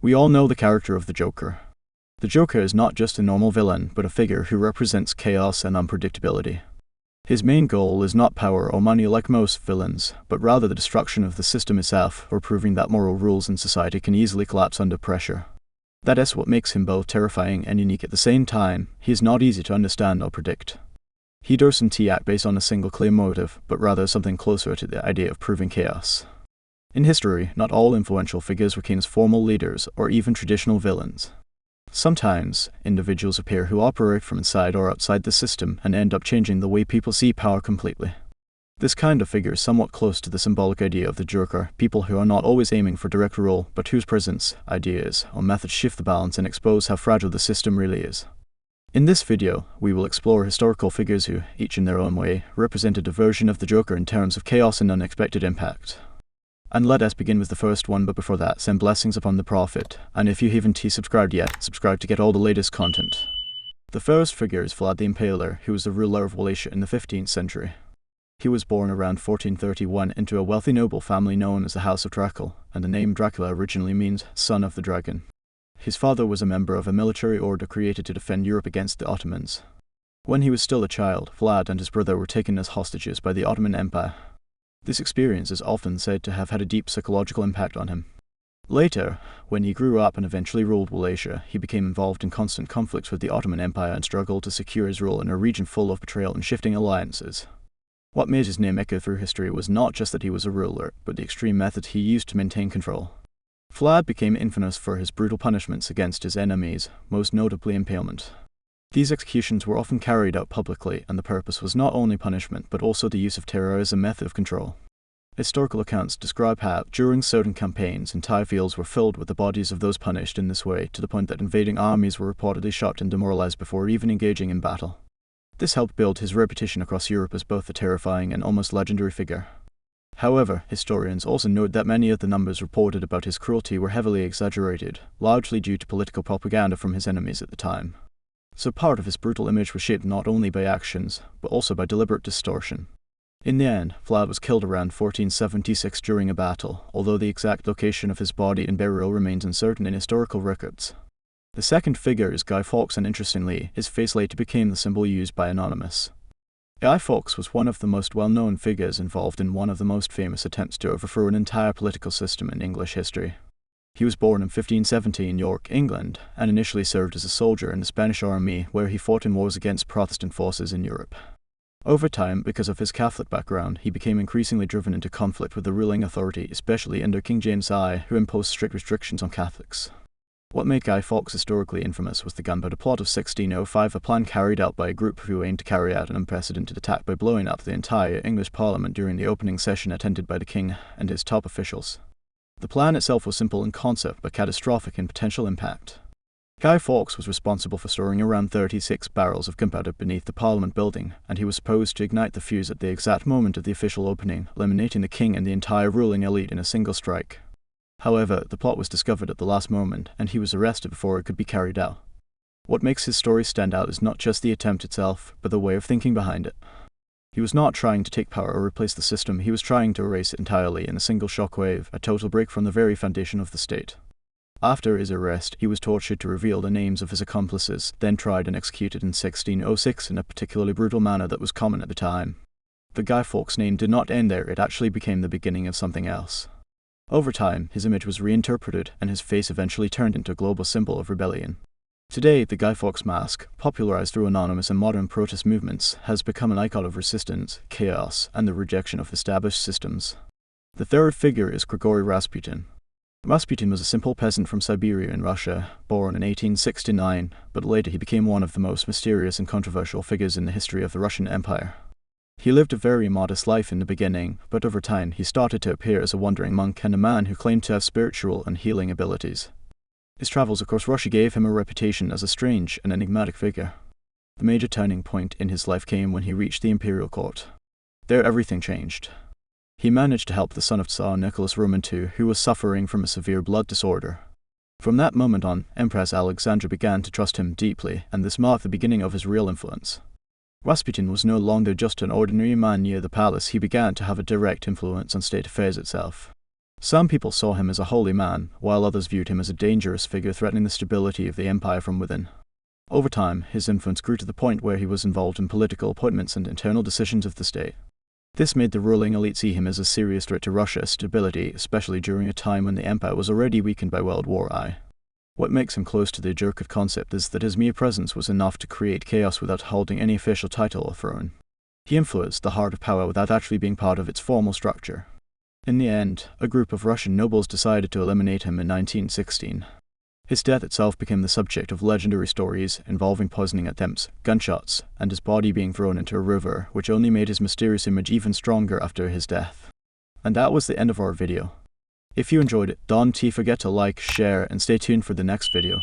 We all know the character of the Joker. The Joker is not just a normal villain, but a figure who represents chaos and unpredictability. His main goal is not power or money like most villains, but rather the destruction of the system itself, or proving that moral rules in society can easily collapse under pressure. That is what makes him both terrifying and unique at the same time. He is not easy to understand or predict. He doesn't act based on a single clear motive, but rather something closer to the idea of proving chaos. In history, not all influential figures were kings, formal leaders, or even traditional villains. Sometimes, individuals appear who operate from inside or outside the system and end up changing the way people see power completely. This kind of figure is somewhat close to the symbolic idea of the Joker, people who are not always aiming for direct rule, but whose presence, ideas, or methods shift the balance and expose how fragile the system really is. In this video, we will explore historical figures who, each in their own way, represented a version of the Joker in terms of chaos and unexpected impact. And let us begin with the first one, but before that, send blessings upon the Prophet, and if you haven't subscribed yet, subscribe to get all the latest content. The first figure is Vlad the Impaler, who was the ruler of Wallachia in the 15th century. He was born around 1431 into a wealthy noble family known as the House of Dracula, and the name Dracula originally means son of the dragon. His father was a member of a military order created to defend Europe against the Ottomans. When he was still a child, Vlad and his brother were taken as hostages by the Ottoman Empire. This experience is often said to have had a deep psychological impact on him. Later, when he grew up and eventually ruled Wallachia, he became involved in constant conflicts with the Ottoman Empire and struggled to secure his rule in a region full of betrayal and shifting alliances. What made his name echo through history was not just that he was a ruler, but the extreme methods he used to maintain control. Vlad became infamous for his brutal punishments against his enemies, most notably impalement. These executions were often carried out publicly, and the purpose was not only punishment, but also the use of terror as a method of control. Historical accounts describe how, during certain campaigns, entire fields were filled with the bodies of those punished in this way, to the point that invading armies were reportedly shot and demoralized before even engaging in battle. This helped build his reputation across Europe as both a terrifying and almost legendary figure. However, historians also note that many of the numbers reported about his cruelty were heavily exaggerated, largely due to political propaganda from his enemies at the time. So part of his brutal image was shaped not only by actions, but also by deliberate distortion. In the end, Vlad was killed around 1476 during a battle, although the exact location of his body and burial remains uncertain in historical records. The second figure is Guy Fawkes, and interestingly, his face later became the symbol used by Anonymous. Guy Fawkes was one of the most well-known figures involved in one of the most famous attempts to overthrow an entire political system in English history. He was born in 1570 in York, England, and initially served as a soldier in the Spanish army, where he fought in wars against Protestant forces in Europe. Over time, because of his Catholic background, he became increasingly driven into conflict with the ruling authority, especially under King James I, who imposed strict restrictions on Catholics. What made Guy Fawkes historically infamous was the Gunpowder Plot of 1605, a plan carried out by a group who aimed to carry out an unprecedented attack by blowing up the entire English Parliament during the opening session attended by the king and his top officials. The plan itself was simple in concept, but catastrophic in potential impact. Guy Fawkes was responsible for storing around 36 barrels of gunpowder beneath the Parliament building, and he was supposed to ignite the fuse at the exact moment of the official opening, eliminating the king and the entire ruling elite in a single strike. However, the plot was discovered at the last moment, and he was arrested before it could be carried out. What makes his story stand out is not just the attempt itself, but the way of thinking behind it. He was not trying to take power or replace the system, he was trying to erase it entirely in a single shockwave, a total break from the very foundation of the state. After his arrest, he was tortured to reveal the names of his accomplices, then tried and executed in 1606 in a particularly brutal manner that was common at the time. The Guy Fawkes name did not end there, it actually became the beginning of something else. Over time, his image was reinterpreted, and his face eventually turned into a global symbol of rebellion. Today, the Guy Fawkes mask, popularized through Anonymous and modern protest movements, has become an icon of resistance, chaos, and the rejection of established systems. The third figure is Grigori Rasputin. Rasputin was a simple peasant from Siberia in Russia, born in 1869, but later he became one of the most mysterious and controversial figures in the history of the Russian Empire. He lived a very modest life in the beginning, but over time he started to appear as a wandering monk and a man who claimed to have spiritual and healing abilities. His travels across Russia gave him a reputation as a strange and enigmatic figure. The major turning point in his life came when he reached the imperial court. There everything changed. He managed to help the son of Tsar Nicholas Roman II, who was suffering from a severe blood disorder. From that moment on, Empress Alexandra began to trust him deeply, and this marked the beginning of his real influence. Rasputin was no longer just an ordinary man near the palace, he began to have a direct influence on state affairs itself. Some people saw him as a holy man, while others viewed him as a dangerous figure threatening the stability of the empire from within. Over time, his influence grew to the point where he was involved in political appointments and internal decisions of the state. This made the ruling elite see him as a serious threat to Russia's stability, especially during a time when the empire was already weakened by World War I. What makes him close to the Joker concept is that his mere presence was enough to create chaos without holding any official title or throne. He influenced the heart of power without actually being part of its formal structure. In the end, a group of Russian nobles decided to eliminate him in 1916. His death itself became the subject of legendary stories involving poisoning attempts, gunshots, and his body being thrown into a river, which only made his mysterious image even stronger after his death. And that was the end of our video. If you enjoyed it, don't forget to like, share, and stay tuned for the next video.